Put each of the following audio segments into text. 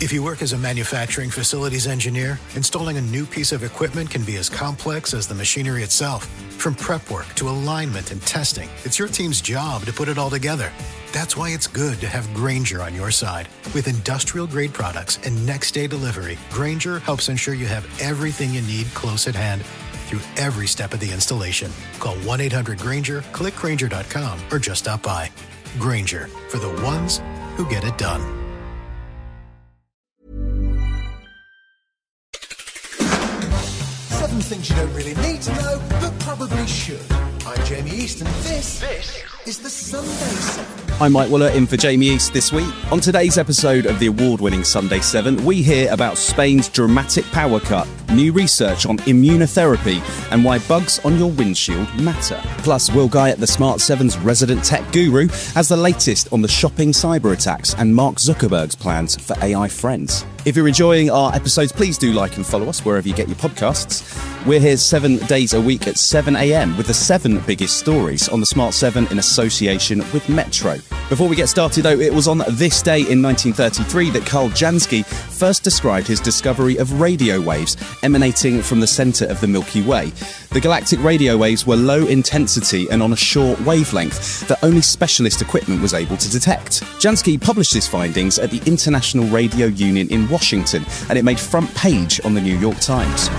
If you work as a manufacturing facilities engineer, installing a new piece of equipment can be as complex as the machinery itself. From prep work to alignment and testing, it's your team's job to put it all together. That's why it's good to have Grainger on your side. With industrial-grade products and next-day delivery, Grainger helps ensure you have everything you need close at hand through every step of the installation. Call 1-800-GRAINGER, click Grainger.com, or just stop by. Grainger, for the ones who get it done. Seven things you don't really need to know, but probably should. I'm Jamie East, and this is the Sunday 7. I'm Mike Wooler, in for Jamie East this week. On today's episode of the award-winning Sunday 7, we hear about Spain's dramatic power cut, new research on immunotherapy, and why bugs on your windshield matter. Plus, Will Guyatt, the Smart 7's resident tech guru, has the latest on the shopping cyber attacks and Mark Zuckerberg's plans for AI friends. If you're enjoying our episodes, please do like and follow us wherever you get your podcasts. We're here 7 days a week at 7 a.m. with the 7 biggest stories on the Smart 7 in association with Metro. Before we get started, though, it was on this day in 1933 that Carl Jansky first described his discovery of radio waves emanating from the centre of the Milky Way. The galactic radio waves were low intensity and on a short wavelength that only specialist equipment was able to detect. Jansky published his findings at the International Radio Union in Washington, and it made front page on the New York Times.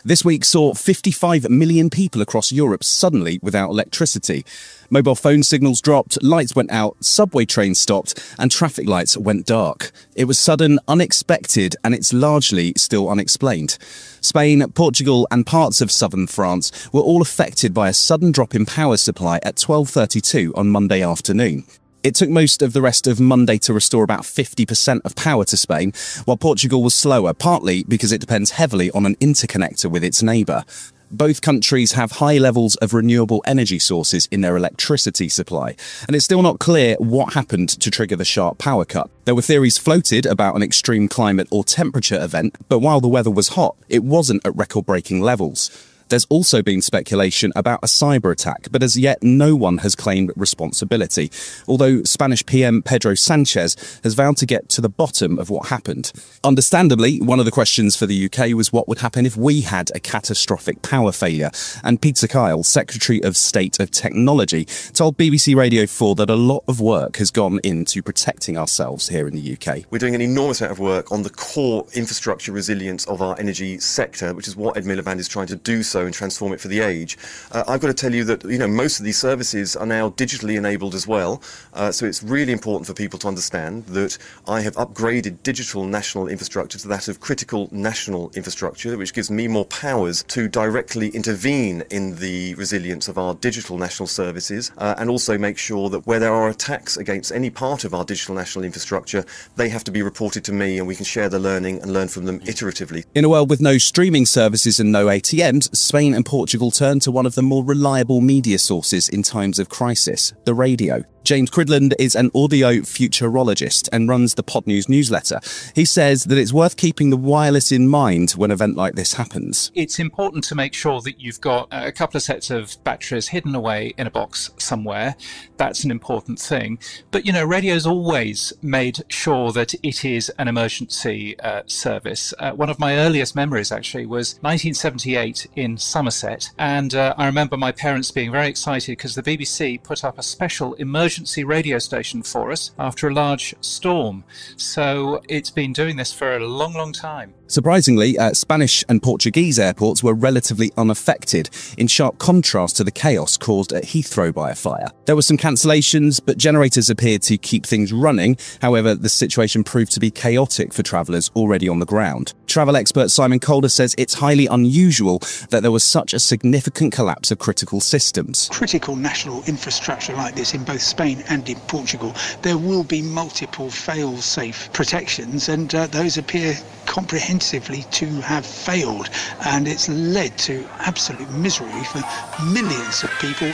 This week saw 55 million people across Europe suddenly without electricity. Mobile phone signals dropped, lights went out, subway trains stopped, and traffic lights went dark. It was sudden, unexpected, and it's largely still unexplained. Spain, Portugal, and parts of southern France were all affected by a sudden drop in power supply at 12:32 on Monday afternoon. It took most of the rest of Monday to restore about 50% of power to Spain, while Portugal was slower, partly because it depends heavily on an interconnector with its neighbour. Both countries have high levels of renewable energy sources in their electricity supply, and it's still not clear what happened to trigger the sharp power cut. There were theories floated about an extreme climate or temperature event, but while the weather was hot, it wasn't at record-breaking levels. There's also been speculation about a cyber attack, but as yet no one has claimed responsibility, although Spanish PM Pedro Sanchez has vowed to get to the bottom of what happened. Understandably, one of the questions for the UK was what would happen if we had a catastrophic power failure, and Peter Kyle, Secretary of State of Technology, told BBC Radio 4 that a lot of work has gone into protecting ourselves here in the UK. We're doing an enormous amount of work on the core infrastructure resilience of our energy sector, which is what Ed Miliband is trying to do and transform it for the age. I've got to tell you that most of these services are now digitally enabled as well, so it's really important for people to understand that I have upgraded digital national infrastructure to that of critical national infrastructure, which gives me more powers to directly intervene in the resilience of our digital national services, and also make sure that where there are attacks against any part of our digital national infrastructure, they have to be reported to me and we can share the learning and learn from them iteratively. In a world with no streaming services and no ATMs, Spain and Portugal turn to one of the more reliable media sources in times of crisis, the radio. James Cridland is an audio futurologist and runs the Podnews newsletter. He says that it's worth keeping the wireless in mind when an event like this happens. It's important to make sure that you've got a couple of sets of batteries hidden away in a box somewhere. That's an important thing. But, radio's always made sure that it is an emergency service. One of my earliest memories, actually, was 1978 in Somerset. And I remember my parents being very excited because the BBC put up a special emergency radio station for us after a large storm. So it's been doing this for a long, long time. Surprisingly, Spanish and Portuguese airports were relatively unaffected, in sharp contrast to the chaos caused at Heathrow by a fire. There were some cancellations, but generators appeared to keep things running. However, the situation proved to be chaotic for travellers already on the ground. Travel expert Simon Calder says it's highly unusual that there was such a significant collapse of critical systems. Critical national infrastructure like this in both Spain and in Portugal, there will be multiple fail-safe protections, and those appear comprehensively to have failed, and it's led to absolute misery for millions of people.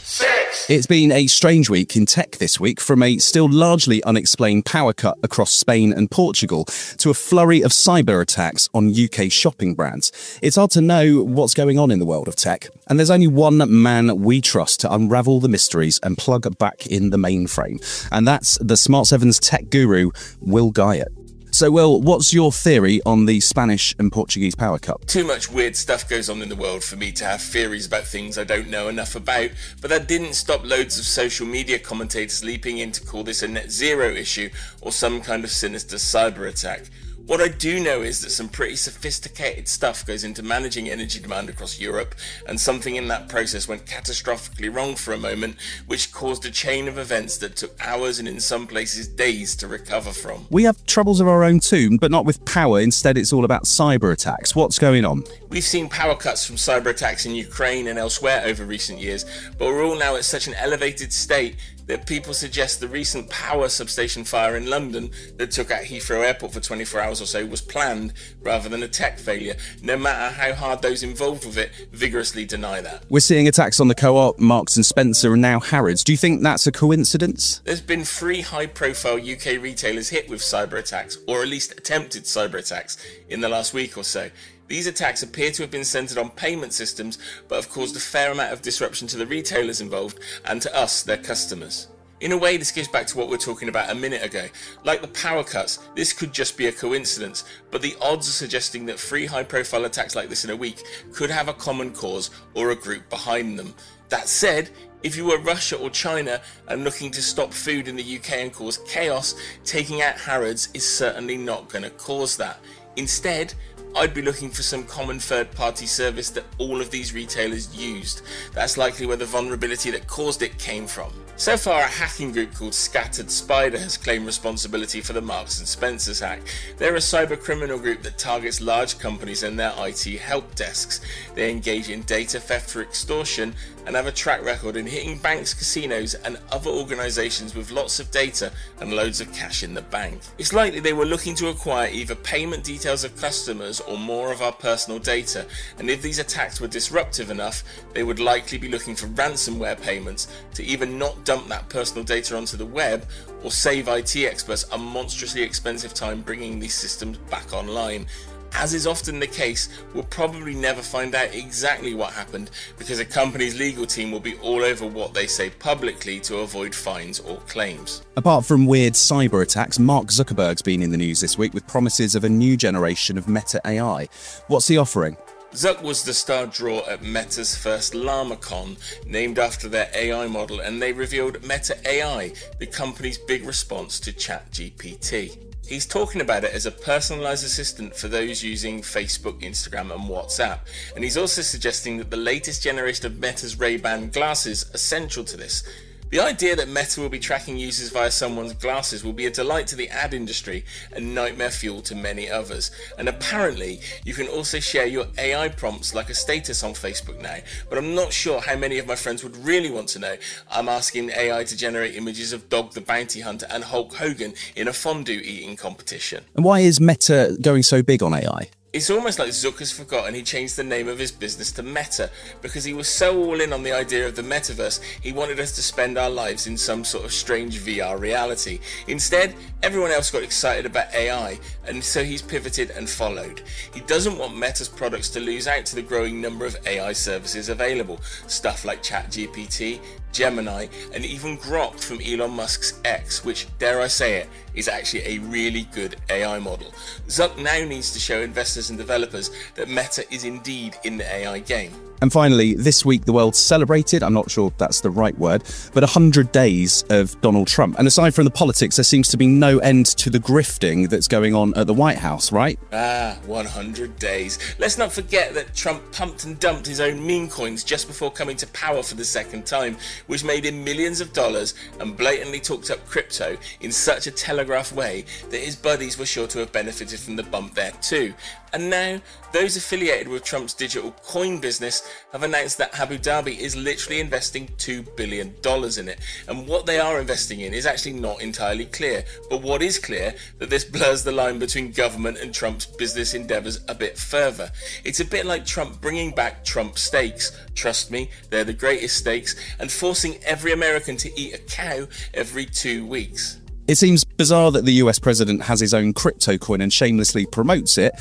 Six. It's been a strange week in tech this week, from a still largely unexplained power cut across Spain and Portugal to a flurry of cyber attacks on UK shopping brands. It's hard to know what's going on in the world of tech, and there's only one man we trust to unravel the mysteries and plug back in the mainframe, and that's the Smart 7's tech guru, Will Guyatt. So, Will, what's your theory on the Spanish and Portuguese power cut? Too much weird stuff goes on in the world for me to have theories about things I don't know enough about, but that didn't stop loads of social media commentators leaping in to call this a net zero issue or some kind of sinister cyber attack. What I do know is that some pretty sophisticated stuff goes into managing energy demand across Europe, and something in that process went catastrophically wrong for a moment, which caused a chain of events that took hours and in some places days to recover from. We have troubles of our own too, but not with power. Instead, it's all about cyber attacks. What's going on? We've seen power cuts from cyber attacks in Ukraine and elsewhere over recent years, but we're all now at such an elevated state that people suggest the recent power substation fire in London that took out Heathrow Airport for 24 hours or so was planned rather than a tech failure. No matter how hard those involved with it vigorously deny that. We're seeing attacks on the Co-op, Marks and Spencer, and now Harrods. Do you think that's a coincidence? There's been 3 high-profile UK retailers hit with cyber attacks, or at least attempted cyber attacks, in the last week or so. These attacks appear to have been centred on payment systems, but have caused a fair amount of disruption to the retailers involved and to us, their customers. In a way, this goes back to what we were talking about a minute ago. Like the power cuts, this could just be a coincidence, but the odds are suggesting that 3 high-profile attacks like this in a week could have a common cause or a group behind them. That said, if you were Russia or China and looking to stop food in the UK and cause chaos, taking out Harrods is certainly not going to cause that. Instead, I'd be looking for some common third-party service that all of these retailers used. That's likely where the vulnerability that caused it came from. So far, a hacking group called Scattered Spider has claimed responsibility for the Marks and Spencer's hack. They're a cyber criminal group that targets large companies and their IT help desks. They engage in data theft for extortion and have a track record in hitting banks, casinos and other organisations with lots of data and loads of cash in the bank. It's likely they were looking to acquire either payment details of customers or more of our personal data, and if these attacks were disruptive enough, they would likely be looking for ransomware payments to either not dump that personal data onto the web or save IT experts a monstrously expensive time bringing these systems back online. As is often the case, we'll probably never find out exactly what happened because a company's legal team will be all over what they say publicly to avoid fines or claims. Apart from weird cyber attacks, Mark Zuckerberg's been in the news this week with promises of a new generation of Meta AI. What's he offering? Zuck was the star draw at Meta's first LlamaCon, named after their AI model, and they revealed Meta AI, the company's big response to ChatGPT. He's talking about it as a personalised assistant for those using Facebook, Instagram and WhatsApp, and he's also suggesting that the latest generation of Meta's Ray-Ban glasses are central to this. The idea that Meta will be tracking users via someone's glasses will be a delight to the ad industry and nightmare fuel to many others. And apparently, you can also share your AI prompts like a status on Facebook now, but I'm not sure how many of my friends would really want to know. I'm asking AI to generate images of Dog the Bounty Hunter and Hulk Hogan in a fondue eating competition. And why is Meta going so big on AI? It's almost like Zuck has forgotten he changed the name of his business to Meta because he was so all in on the idea of the metaverse, he wanted us to spend our lives in some sort of strange VR reality. Instead, everyone else got excited about AI, and so he's pivoted and followed. He doesn't want Meta's products to lose out to the growing number of AI services available, stuff like ChatGPT, Gemini, and even Grok from Elon Musk's X, which, dare I say it, is actually a really good AI model. Zuck now needs to show investors and developers that Meta is indeed in the AI game. And finally, this week the world celebrated, I'm not sure if that's the right word, but 100 days of Donald Trump. And aside from the politics, there seems to be no end to the grifting that's going on at the White House, right? 100 days. Let's not forget that Trump pumped and dumped his own meme coins just before coming to power for the second time, which made him millions of dollars, and blatantly talked up crypto in such a telegraphed way that his buddies were sure to have benefited from the bump there too. And now, those affiliated with Trump's digital coin business have announced that Abu Dhabi is literally investing $2 billion in it. And what they are investing in is actually not entirely clear. But what is clear, that this blurs the line between government and Trump's business endeavours a bit further. It's a bit like Trump bringing back Trump steaks. Trust me, they're the greatest steaks, and forcing every American to eat a cow every 2 weeks. It seems bizarre that the US president has his own crypto coin and shamelessly promotes it.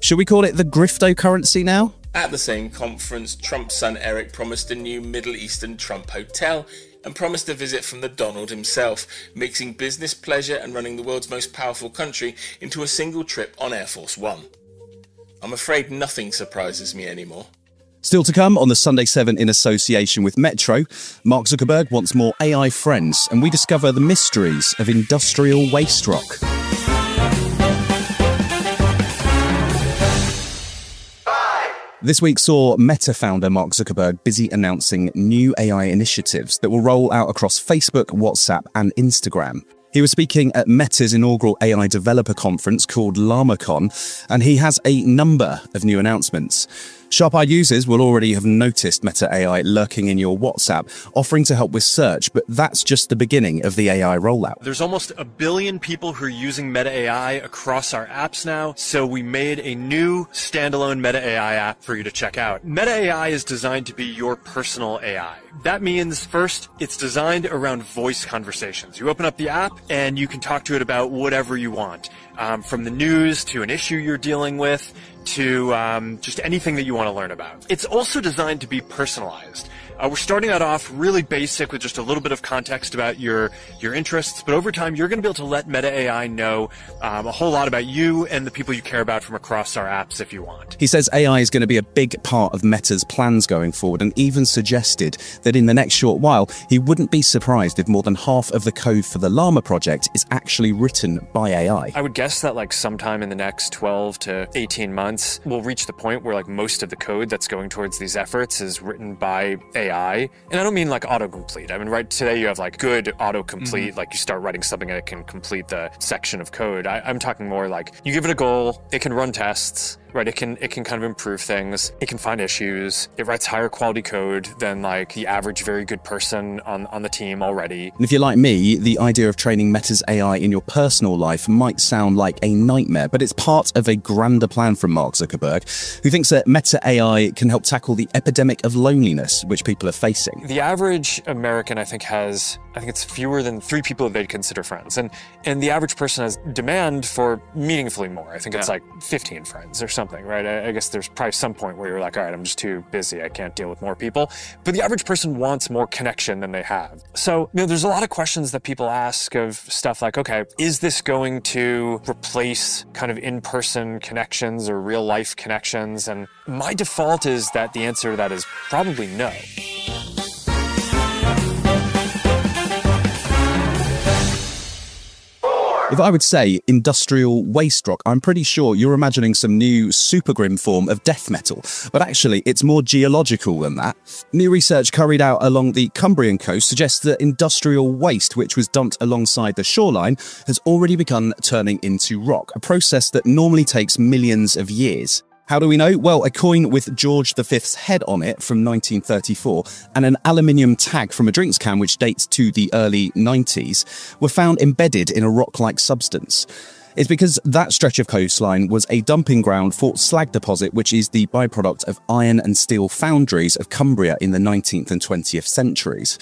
Should we call it the griftocurrency now? At the same conference, Trump's son Eric promised a new Middle Eastern Trump hotel and promised a visit from the Donald himself, mixing business pleasure and running the world's most powerful country into a single trip on Air Force One. I'm afraid nothing surprises me anymore. Still to come on the Sunday 7 in association with Metro, Mark Zuckerberg wants more AI friends, and we discover the mysteries of industrial waste rock. This week saw Meta founder Mark Zuckerberg busy announcing new AI initiatives that will roll out across Facebook, WhatsApp, and Instagram. He was speaking at Meta's inaugural AI developer conference called LlamaCon, and he has a number of new announcements. Sharp-eyed users will already have noticed Meta AI lurking in your WhatsApp, offering to help with search, but that's just the beginning of the AI rollout. There's almost 1 billion people who are using Meta AI across our apps now, so we made a new standalone Meta AI app for you to check out. Meta AI is designed to be your personal AI. That means, first, it's designed around voice conversations. You open up the app and you can talk to it about whatever you want, from the news to an issue you're dealing with, to just anything that you want to learn about. It's also designed to be personalized. We're starting that off really basic with just a little bit of context about your interests, but over time you're going to be able to let Meta AI know a whole lot about you and the people you care about from across our apps if you want. He says AI is going to be a big part of Meta's plans going forward, and even suggested that in the next short while he wouldn't be surprised if more than half of the code for the Llama project is actually written by AI. I would guess that sometime in the next 12 to 18 months we'll reach the point where most of the code that's going towards these efforts is written by AI. And I don't mean autocomplete. I mean, right today you have good autocomplete, you start writing something and it can complete the section of code. I'm talking more you give it a goal, it can run tests, right? It can kind of improve things. It can find issues. It writes higher quality code than the average very good person on the team already. And if you're like me, the idea of training Meta's AI in your personal life might sound like a nightmare, but it's part of a grander plan from Mark Zuckerberg, who thinks that Meta AI can help tackle the epidemic of loneliness which people are facing. The average American, I think it's fewer than 3 people that they'd consider friends. And the average person has demand for meaningfully more. I think it's 15 friends or something, right? I guess there's probably some point where you're all right, I'm just too busy, I can't deal with more people. But the average person wants more connection than they have. So, there's a lot of questions that people ask of stuff okay, is this going to replace kind of in-person connections or real-life connections? And my default is that the answer to that is probably no. If I would say industrial waste rock, I'm pretty sure you're imagining some new super grim form of death metal, but actually it's more geological than that. New research carried out along the Cumbrian coast suggests that industrial waste, which was dumped alongside the shoreline, has already begun turning into rock, a process that normally takes millions of years. How do we know? Well, a coin with George V's head on it from 1934 and an aluminium tag from a drinks can which dates to the early 90s were found embedded in a rock-like substance. It's because that stretch of coastline was a dumping ground for slag deposit, which is the byproduct of iron and steel foundries of Cumbria in the 19th and 20th centuries.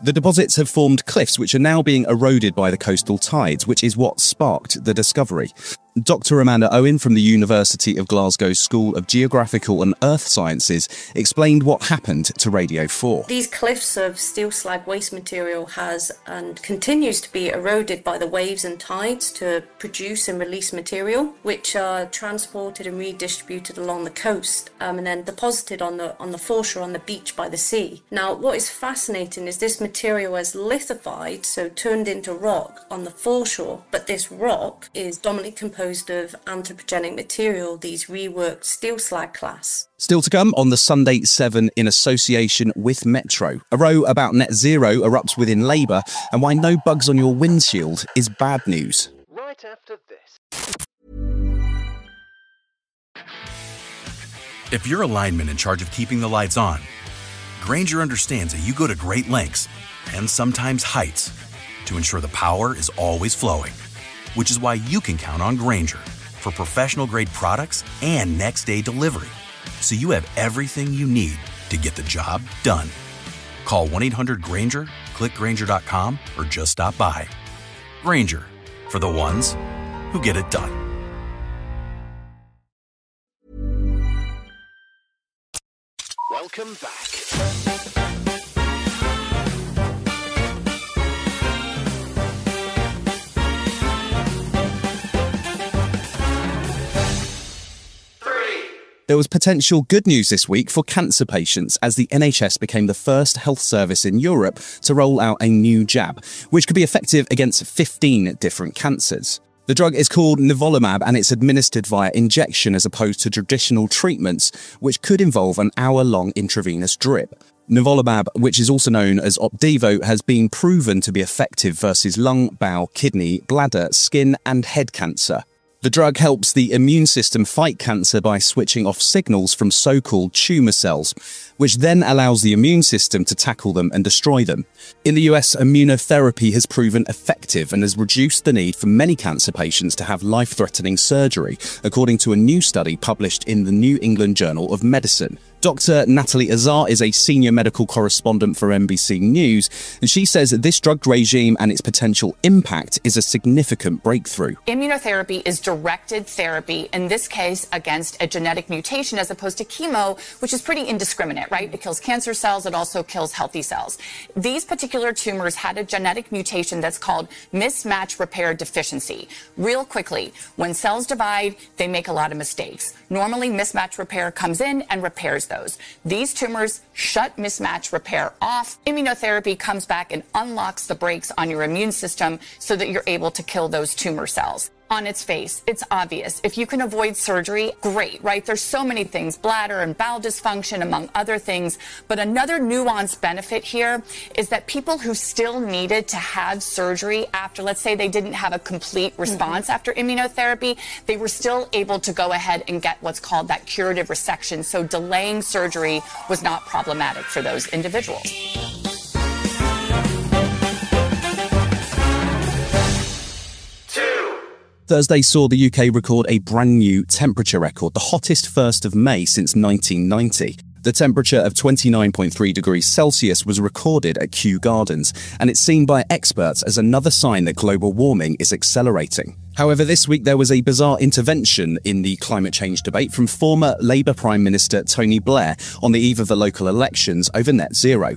The deposits have formed cliffs which are now being eroded by the coastal tides, which is what sparked the discovery. Dr. Amanda Owen from the University of Glasgow School of Geographical and Earth Sciences explained what happened to Radio 4. These cliffs of steel slag waste material has and continues to be eroded by the waves and tides to produce and release material, which are transported and redistributed along the coast and then deposited on the foreshore on the beach by the sea. Now, what is fascinating is this material is lithified, so turned into rock on the foreshore, but this rock is dominantly composed of anthropogenic material, these reworked steel slag class. Still to come on the Sunday 7 in association with Metro. A row about net zero erupts within Labour and why no bugs on your windshield is bad news. Right after this. If you're a lineman in charge of keeping the lights on, Grainger understands that you go to great lengths, and sometimes heights, to ensure the power is always flowing. Which is why you can count on Grainger for professional-grade products and next-day delivery, so you have everything you need to get the job done. Call 1-800-GRAINGER, click Grainger.com, or just stop by. Grainger, for the ones who get it done. Welcome back. There was potential good news this week for cancer patients as the NHS became the first health service in Europe to roll out a new jab, which could be effective against 15 different cancers. The drug is called nivolumab and it's administered via injection as opposed to traditional treatments, which could involve an hour-long intravenous drip. Nivolumab, which is also known as Opdivo, has been proven to be effective versus lung, bowel, kidney, bladder, skin and head cancer. The drug helps the immune system fight cancer by switching off signals from so-called tumour cells, which then allows the immune system to tackle them and destroy them. In the US, immunotherapy has proven effective and has reduced the need for many cancer patients to have life-threatening surgery, according to a new study published in the New England Journal of Medicine. Dr. Natalie Azar is a senior medical correspondent for NBC News, and she says that this drug regime and its potential impact is a significant breakthrough. Immunotherapy is directed therapy, in this case against a genetic mutation, as opposed to chemo, which is pretty indiscriminate, right? It kills cancer cells, it also kills healthy cells. These particular tumors had a genetic mutation that's called mismatch repair deficiency. Real quickly, when cells divide, they make a lot of mistakes. Normally, mismatch repair comes in and repairs those. These tumors shut mismatch repair off. Immunotherapy comes back and unlocks the brakes on your immune system so that you're able to kill those tumor cells. On its face, it's obvious. If you can avoid surgery, great, right? There's so many things, bladder and bowel dysfunction, among other things. But another nuanced benefit here is that people who still needed to have surgery after, let's say they didn't have a complete response after immunotherapy, they were still able to go ahead and get what's called that curative resection. So delaying surgery was not problematic for those individuals. Thursday saw the UK record a brand new temperature record, the hottest 1st of May since 1990. The temperature of 29.3 degrees Celsius was recorded at Kew Gardens, and it's seen by experts as another sign that global warming is accelerating. However, this week there was a bizarre intervention in the climate change debate from former Labour Prime Minister Tony Blair on the eve of the local elections over net zero.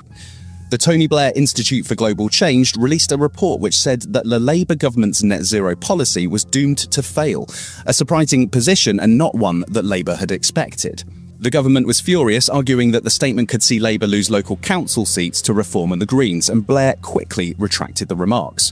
The Tony Blair Institute for Global Change released a report which said that the Labour government's net zero policy was doomed to fail, a surprising position and not one that Labour had expected. The government was furious, arguing that the statement could see Labour lose local council seats to Reform and the Greens, and Blair quickly retracted the remarks.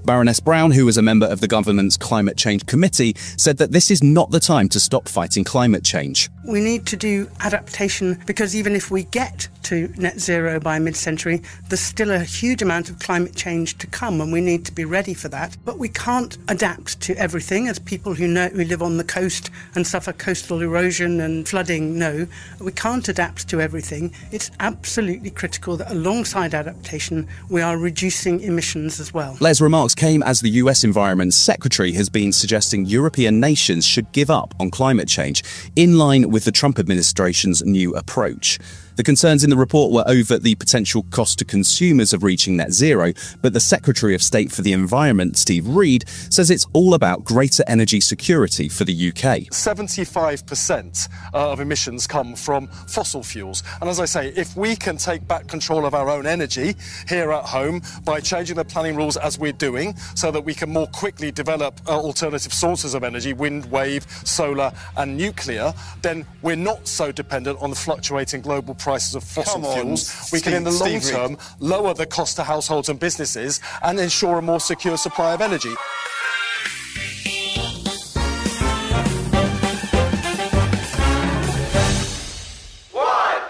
Baroness Brown, who was a member of the government's Climate Change Committee, said that this is not the time to stop fighting climate change. We need to do adaptation because even if we get to net zero by mid-century, there's still a huge amount of climate change to come and we need to be ready for that. But we can't adapt to everything, as people who live on the coast and suffer coastal erosion and flooding know. We can't adapt to everything. It's absolutely critical that alongside adaptation, we are reducing emissions as well. Blair's remarks came as the US Environment Secretary has been suggesting European nations should give up on climate change, in line with the Trump administration's new approach. The concerns in the report were over the potential cost to consumers of reaching net zero, but the Secretary of State for the Environment, Steve Reed, says it's all about greater energy security for the UK. 75% of emissions come from fossil fuels. And as I say, if we can take back control of our own energy here at home by changing the planning rules as we're doing, so that we can more quickly develop alternative sources of energy, wind, wave, solar and nuclear, then we're not so dependent on the fluctuating global prices of fossil fuels. We can, in the long term, lower the cost to households and businesses and ensure a more secure supply of energy.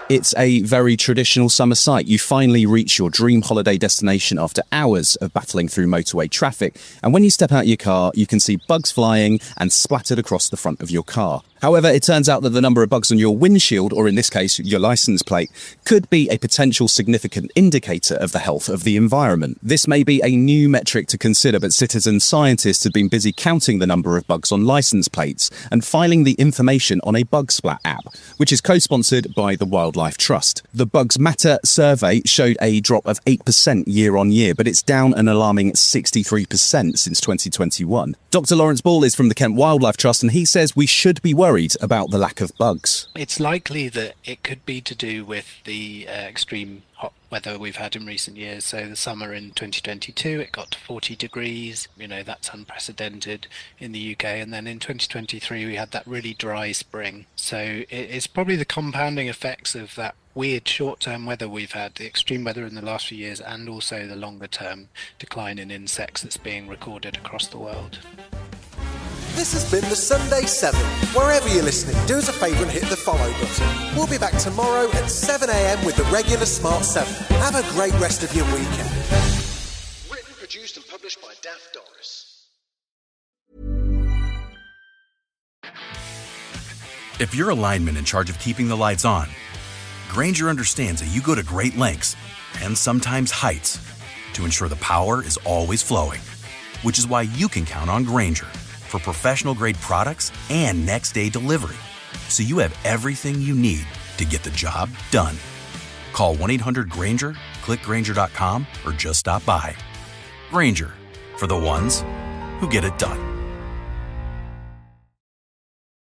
It's a very traditional summer sight. You finally reach your dream holiday destination after hours of battling through motorway traffic. And when you step out your car, you can see bugs flying and splattered across the front of your car. However, it turns out that the number of bugs on your windshield, or in this case, your license plate, could be a potential significant indicator of the health of the environment. This may be a new metric to consider, but citizen scientists have been busy counting the number of bugs on license plates and filing the information on a bug splat app, which is co-sponsored by the Wildlife Trust. The Bugs Matter survey showed a drop of 8% year on year, but it's down an alarming 63% since 2021. Dr. Lawrence Ball is from the Kent Wildlife Trust, and he says we should be worried about the lack of bugs. It's likely that it could be to do with the extreme hot weather we've had in recent years. So the summer in 2022, it got to 40 degrees. That's unprecedented in the UK. And then in 2023, we had that really dry spring. So it's probably the compounding effects of that weird short-term weather we've had, the extreme weather in the last few years, and also the longer-term decline in insects that's being recorded across the world. This has been the Sunday 7. Wherever you're listening, do us a favour and hit the follow button. We'll be back tomorrow at 7 a.m. with the regular Smart 7. Have a great rest of your weekend. Written, produced and published by Daft Doris. If you're a lineman in charge of keeping the lights on, Grainger understands that you go to great lengths, and sometimes heights, to ensure the power is always flowing. Which is why you can count on Grainger for professional-grade products and next-day delivery, so you have everything you need to get the job done. Call 1-800-GRAINGER, click Grainger.com, or just stop by. Grainger, for the ones who get it done.